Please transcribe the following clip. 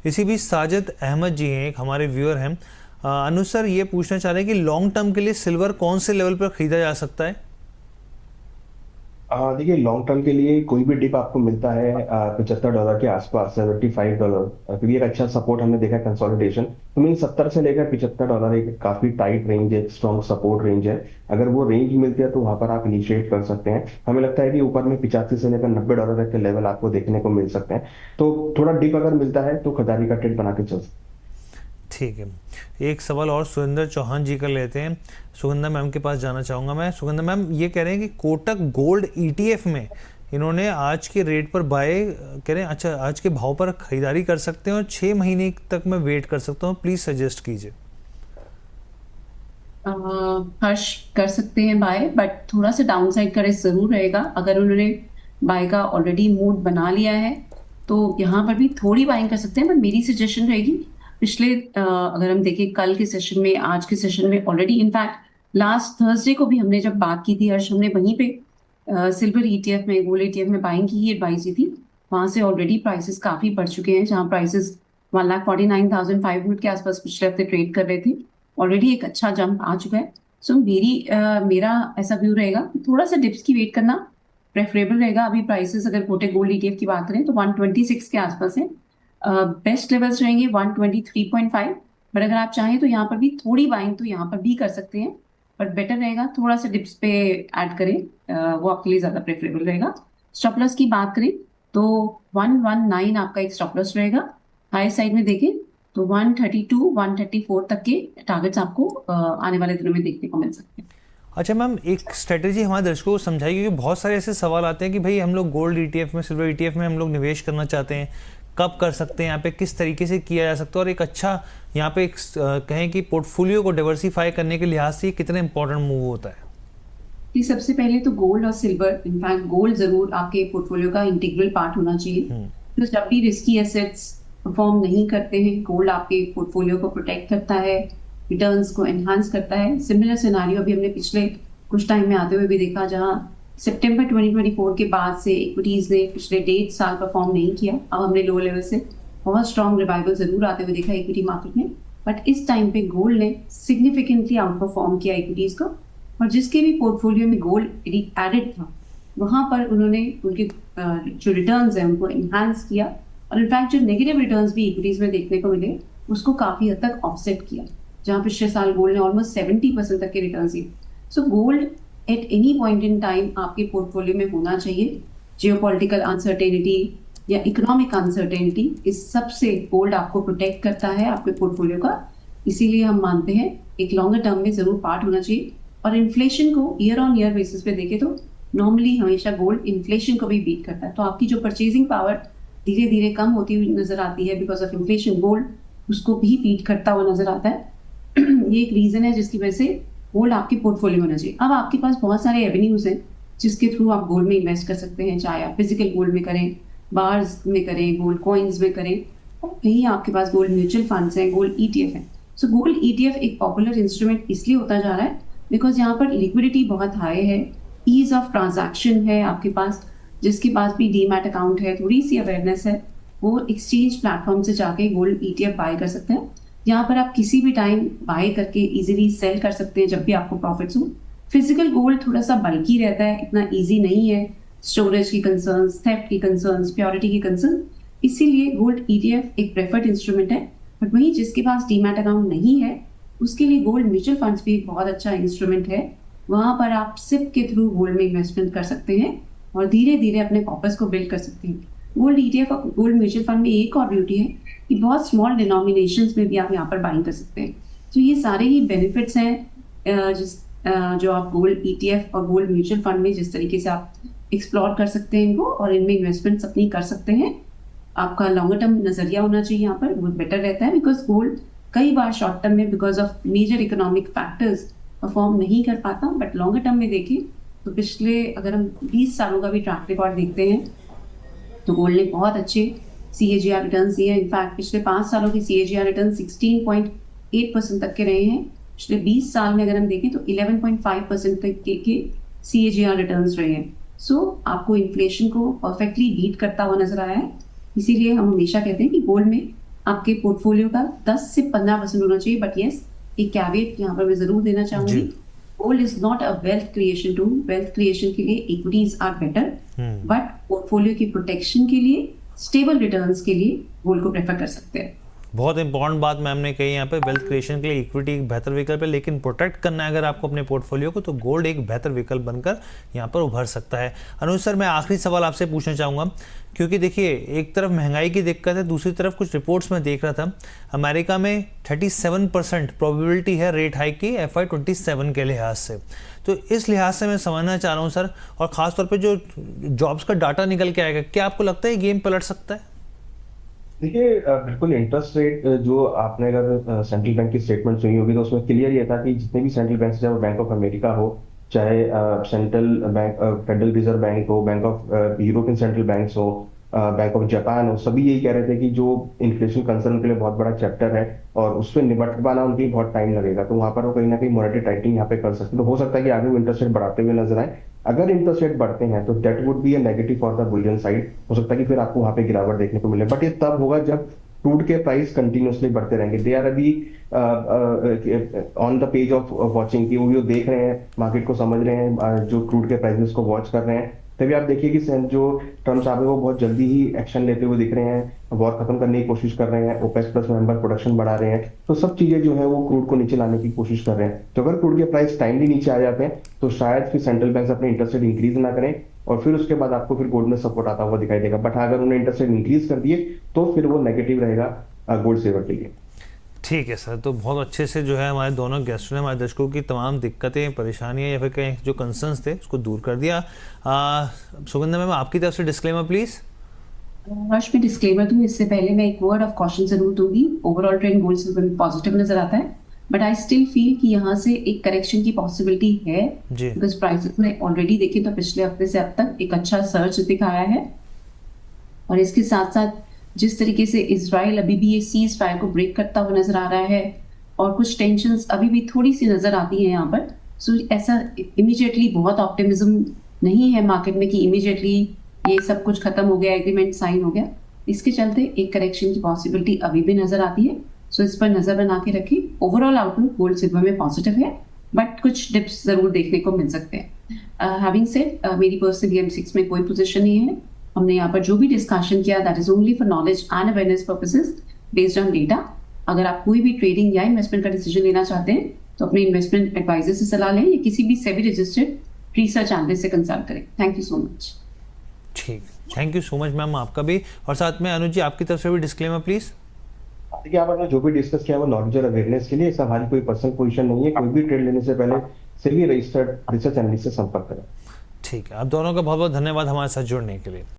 इसी बीच साजिद अहमद जी हैं, एक हमारे व्यूअर हैं। अनुज सर ये पूछना चाह रहे हैं कि लॉन्ग टर्म के लिए सिल्वर कौन से लेवल पर खरीदा जा सकता है? देखिए, लॉन्ग टर्म के लिए कोई भी डिप आपको मिलता है $75 के आसपास, $75, क्योंकि एक अच्छा सपोर्ट हमने देखा है कंसोलिडेशन। तो मीन 70 से लेकर $75 एक काफी टाइट रेंज है, स्ट्रॉन्ग सपोर्ट रेंज है। अगर वो रेंज मिलती है तो वहां पर आप इनिशिएट कर सकते हैं। हमें लगता है कि ऊपर में 85 से लेकर $90 तक के लेवल आपको देखने को मिल सकते हैं। तो थोड़ा डिप अगर मिलता है तो खरीदारी का ट्रेड बना के चल सकते हैं। ठीक है, एक सवाल और सुरेंद्र चौहान जी कर लेते हैं। सुगंधा मैम के पास जाना चाहूँगा मैं। सुगंधा मैम ये कह रहे हैं कि कोटक गोल्ड ईटीएफ में इन्होंने आज के रेट पर बाय कह रहे हैं, अच्छा आज के भाव पर खरीदारी कर सकते हैं और 6 महीने तक मैं वेट कर सकता हूँ, प्लीज़ सजेस्ट कीजिए। हर्ष कर सकते हैं बाय, बट थोड़ा सा डाउन साइड का रिस्क जरूर रहेगा। अगर उन्होंने बाय का ऑलरेडी मूड बना लिया है तो यहाँ पर भी थोड़ी बाइंग कर सकते हैं, बट मेरी सजेशन रहेगी पिछले अगर हम देखें कल के सेशन में, आज के सेशन में, ऑलरेडी इनफैक्ट लास्ट थर्सडे को भी हमने जब बात की थी हर्ष, हमने वहीं पे सिल्वर ईटीएफ में, गोल्ड ईटीएफ में बाइंग की ही एडवाइस दी थी। वहां से ऑलरेडी प्राइसेस काफी बढ़ चुके हैं, जहां प्राइसेस 1,49,500 के आसपास पिछले हफ्ते ट्रेड कर रहे थे। ऑलरेडी एक अच्छा जंप आ चुका है। सो मेरा ऐसा व्यू रहेगा कि थोड़ा सा डिप्स की वेट करना प्रेफरेबल रहेगा। अभी प्राइसेस अगर कोटक गोल्ड ईटीएफ की बात करें तो 126 के आसपास है। बेस्ट लेवल्स रहेंगे 123.5। बट अगर आप चाहें तो यहाँ पर भी थोड़ी बाइंग तो यहाँ पर भी कर सकते हैं, बट बेटर रहेगा थोड़ा सा डिप्स पे ऐड करें। वो आपके लिए ज्यादा प्रेफरेबल रहेगा। स्टॉप लॉस की बात करें तो 119 आपका एक स्टॉप लॉस रहेगा। हाई साइड में देखें तो 132 134 तक के टारगेट्स आपको आने वाले दिनों में देखने को मिल सकते हैं। अच्छा मैम, एक स्ट्रेटेजी हमारे दर्शकों को समझाइए, क्योंकि बहुत सारे ऐसे सवाल आते हैं कि भाई हम लोग गोल्ड ईटीएफ में, सिल्वर ईटीएफ में हम लोग निवेश करना चाहते हैं, कब कर सकते हैं, यहाँ पे किस तरीके से किया जा सकता है, और एक अच्छा यहाँ पे कहें कि पोर्टफोलियो को डाइवर्सिफाई करने के लिहाज से कितना इंपॉर्टेंट मूव होता है? कि सबसे पहले तो गोल्ड और सिल्वर, इनफैक्ट गोल्ड जरूर आपके पोर्टफोलियो का इंटीग्रल पार्ट होना चाहिए। तो जब भी रिस्की एसेट्स परफॉर्म नहीं करते हैं, गोल्ड आपके पोर्टफोलियो को प्रोटेक्ट करता है, रिटर्न्स को एनहांस करता है। सिमिलर सिनारियो अभी हमने पिछले कुछ टाइम में आते हुए भी देखा, जहां सितंबर 2024 के बाद से इक्विटीज ने पिछले 1.5 साल परफॉर्म नहीं किया। अब हमने लो लेवल से बहुत स्ट्रॉन्ग रिवाइवल जरूर आते हुए देखा इक्विटी मार्केट में, बट इस टाइम पे गोल्ड ने सिग्निफिकेंटली आउट परफॉर्म किया इक्विटीज को। और जिसके भी पोर्टफोलियो में गोल्ड एडेड था, वहां पर उन्होंने उनके जो रिटर्न्स हैं उनको एनहांस किया, और इनफैक्ट जो नेगेटिव रिटर्न्स भी इक्विटीज में देखने को मिले उसको काफी हद तक ऑफसेट किया, जहां पिछले साल गोल्ड ने ऑलमोस्ट 70% तक के रिटर्न दिए। So gold at any point in time आपके पोर्टफोलियो में होना चाहिए। जियोपॉलिटिकल अनसर्टेनिटी या इकोनॉमिक अनसर्टेनिटी, इस सबसे गोल्ड आपको प्रोटेक्ट करता है आपके पोर्टफोलियो का। इसीलिए हम मानते हैं एक लॉन्गर टर्म में जरूर पार्ट होना चाहिए। और इन्फ्लेशन को ईयर ऑन ईयर बेसिस पे देखें तो नॉर्मली हमेशा गोल्ड इन्फ्लेशन को भी बीट करता है। तो आपकी जो परचेजिंग पावर धीरे धीरे कम होती हुई नजर आती है बिकॉज ऑफ इन्फ्लेशन, गोल्ड उसको भी बीट करता हुआ नजर आता है। ये एक रीजन है जिसकी वजह से गोल्ड आपके पोर्टफोलियो में होना चाहिए। अब आपके पास बहुत सारे एवेन्यूज हैं जिसके थ्रू आप गोल्ड में इन्वेस्ट कर सकते हैं, चाहे आप फिजिकल गोल्ड में करें, बार्स में करें, गोल्ड कॉइन्स में करें, और कहीं आपके पास गोल्ड म्यूचुअल फंड्स हैं, गोल्ड ईटीएफ है। सो गोल्ड ईटीएफ एक पॉपुलर इंस्ट्रूमेंट इसलिए होता जा रहा है बिकॉज यहाँ पर लिक्विडिटी बहुत हाई है, ईज ऑफ ट्रांजैक्शन है आपके पास। जिसके पास भी डीमैट अकाउंट है, थोड़ी सी अवेयरनेस है, वो एक्सचेंज प्लेटफॉर्म से जाके गोल्ड ईटीएफ बाय कर सकते हैं। यहाँ पर आप किसी भी टाइम बाय करके इजीली सेल कर सकते हैं जब भी आपको प्रॉफिट्स हो। फिजिकल गोल्ड थोड़ा सा बल्की रहता है, इतना ईजी नहीं है, स्टोरेज की कंसर्न्स, थेफ्ट की कंसर्न्स, प्योरिटी की कंसर्न, इसीलिए गोल्ड ईटीएफ एक प्रेफर्ड इंस्ट्रूमेंट है। बट वहीं जिसके पास डीमैट अकाउंट नहीं है उसके लिए गोल्ड म्यूचुअल फंड्स भी एक बहुत अच्छा इंस्ट्रूमेंट है। वहां पर आप सिप के थ्रू गोल्ड में इन्वेस्टमेंट कर सकते हैं और धीरे धीरे अपने कॉर्पस को बिल्ड कर सकते हैं। गोल्ड ईटीएफ और गोल्ड म्यूचुअल फंड में एक और ब्यूटी है कि बहुत स्मॉल डिनोमिनेशंस में भी आप यहाँ पर बाइंग कर सकते हैं। तो ये सारे ही बेनिफिट्स हैं जो आप गोल्ड ईटीएफ और गोल्ड म्यूचुअल फंड में जिस तरीके से आप एक्सप्लोर कर सकते हैं इनको और इनमें इन्वेस्टमेंट्स अपनी कर सकते हैं। आपका लॉन्गर टर्म नजरिया होना चाहिए यहाँ पर, वो बेटर रहता है बिकॉज गोल्ड कई बार शॉर्ट टर्म में because of major economic factors perform नहीं कर पाता, बट लॉन्गर टर्म में देखें तो पिछले अगर हम 20 सालों का भी ट्रैक रिकॉर्ड देखते हैं तो गोल्ड ने बहुत अच्छे CAGR रिटर्न्स दिए हैं। इनफैक्ट पिछले 5 सालों की CAGR रिटर्न 16.8% तक के रहे हैं। पिछले 20 साल में अगर हम देखें तो 11.5% तक के CAGR रिटर्न्स रहे हैं। सो आपको इन्फ्लेशन को परफेक्टली बीट करता हुआ नजर आया है। इसीलिए हम हमेशा कहते हैं कि गोल्ड में आपके पोर्टफोलियो का 10 से 15% होना चाहिए। बट यस, एक कैवेट यहाँ पर मैं जरूर देना चाहूंगी, जी। Gold is not a wealth creation tool. Wealth creation के लिए equities are better, but portfolio की प्रोटेक्शन के लिए, स्टेबल रिटर्न्स के लिए गोल्ड को प्रेफर कर सकते हैं। बहुत इंपॉर्टेंट बात मैम ने कही यहाँ पे, वेल्थ क्रिएशन के लिए इक्विटी एक बेहतर विकल्प है, लेकिन प्रोटेक्ट करना है अगर आपको अपने पोर्टफोलियो को, तो गोल्ड एक बेहतर विकल्प बनकर यहाँ पर उभर सकता है। अनुज सर, मैं आखिरी सवाल आपसे पूछना चाहूँगा, क्योंकि देखिए एक तरफ महंगाई की दिक्कत है, दूसरी तरफ कुछ रिपोर्ट्स में देख रहा था अमेरिका में 37% प्रोबेबिलिटी है रेट हाइक की FY27 के लिहाज से। तो इस लिहाज से मैं समझना चाह रहा हूँ सर, और ख़ासतौर पर जो जॉब्स का डाटा निकल के आएगा, क्या आपको लगता है ये गेम पलट सकता है? देखिए बिल्कुल इंटरेस्ट रेट जो आपने अगर सेंट्रल बैंक की स्टेटमेंट सुनी होगी तो उसमें क्लियर ये था कि जितने भी सेंट्रल बैंक, चाहे वो बैंक ऑफ अमेरिका हो, चाहे central bank federal reserve bank हो, bank of European central banks हो, बैंक ऑफ जापान हो, सभी यही कह रहे थे कि जो इन्फ्लेशन कंसर्न के लिए बहुत बड़ा चैप्टर है और उससे निपट पाना उनके लिए बहुत टाइम लगेगा, तो वहां पर वो कहीं ना कहीं मॉनेटरी टाइटिंग यहाँ पे कर सकते हैं। तो हो सकता है कि आगे वो इंटरेस्ट रेट बढ़ाते हुए नजर आए। अगर इंटरेस्ट रेट बढ़ते हैं तो that would be A negative for the Boolean side. हो सकता है कि फिर आपको वहां पे गिरावट देखने को मिले, बट ये तब होगा जब क्रूड के प्राइस कंटिन्यूसली बढ़ते रहेंगे। दे आर अभी on the page of watching, की वो देख रहे हैं, मार्केट को समझ रहे हैं, जो क्रूड के प्राइसेस को वॉच कर रहे हैं। तभी आप देखिए कि जो ट्रम्प साहब है वो बहुत जल्दी ही एक्शन लेते हुए दिख रहे हैं, वॉर खत्म करने की कोशिश कर रहे हैं, ओपेक प्लस मेंबर प्रोडक्शन बढ़ा रहे हैं। तो सब चीजें जो है वो क्रूड को नीचे लाने की कोशिश कर रहे हैं। तो अगर क्रूड के प्राइस टाइमली नीचे आ जाते हैं तो शायद फिर सेंट्रल बैंक अपने इंटरेस्ट रेट इंक्रीज ना करें, और फिर उसके बाद आपको फिर गोल्ड में सपोर्ट आता हुआ दिखाई देगा। बट अगर उन्होंने इंटरेस्ट रेट इंक्रीज कर दिए तो फिर वो नेगेटिव रहेगा गोल्ड सेवर के लिए। ठीक है सर, तो बहुत अच्छे से जो है हमारे दोनों गेस्टों ने हमारे दर्शकों की तमाम दिक्कतें, परेशानियां या फिर कहीं जो कंसर्न्स थे उसको दूर कर दिया। सुगंधा मैम, आपकी तरफ से डिस्क्लेमर प्लीज। हर्ष, में डिस्क्लेमर दूं इससे पहले मैं एक वर्ड ऑफ कॉशन जरूर दूंगी। ओवरऑल ट्रेंड गोल्ड सिल्वर में पॉजिटिव नजर आता है, बट आई स्टिल फील कि यहाँ से एक करेक्शन की पॉसिबिलिटी है, जी। बिकॉज प्राइसेस में ऑलरेडी देखें तो पिछले हफ्ते से अब तक एक अच्छा सर्च दिखाया है। और इसके साथ साथ जिस तरीके से इजराइल अभी भी ये सीज फायर को ब्रेक करता हुआ नजर आ रहा है, और कुछ टेंशंस अभी भी थोड़ी सी नजर आती हैं यहाँ पर, सो ऐसा इमीडिएटली बहुत ऑप्टिमिज्म नहीं है मार्केट में कि इमीडिएटली ये सब कुछ खत्म हो गया, एग्रीमेंट साइन हो गया। इसके चलते एक करेक्शन की पॉसिबिलिटी अभी भी नजर आती है, सो इस पर नजर बना के रखें। ओवरऑल आउटलुक गोल्ड सिल्वर में पॉजिटिव है, बट कुछ डिप्स जरूर देखने को मिल सकते हैं। हैविंग सेड, मेरी पर्सनली M6 में कोई पोजीशन नहीं है। हमने यहाँ पर जो भी डिस्कशन किया that is only for knowledge and awareness purposes based on data. अगर आप कोई भी ट्रेडिंग या इन्वेस्टमेंट का डिसीजन लेना चाहते हैं तो अपने इन्वेस्टमेंट एडवाइजर से सलाह लें या किसी भी सेबी रजिस्टर्ड रिसर्च एनालिस्ट से कंसल्ट करें। Thank you so much. ठीक, thank you so much ma'am, आपका भी। और साथ में अनुज जी, आपकी तरफ से भी डिस्क्लेमर प्लीज। देखिए आपने जो भी डिस्कस किया वो नॉलेज और अवेयरनेस के लिए, हमारी कोई पर्सनल पोजीशन नहीं है। कोई भी ट्रेड लेने से पहले सेबी रजिस्टर्ड रिसर्च एनालिस्ट से संपर्क करें। ठीक है, आप दोनों का बहुत बहुत धन्यवाद हमारे साथ जुड़ने के लिए।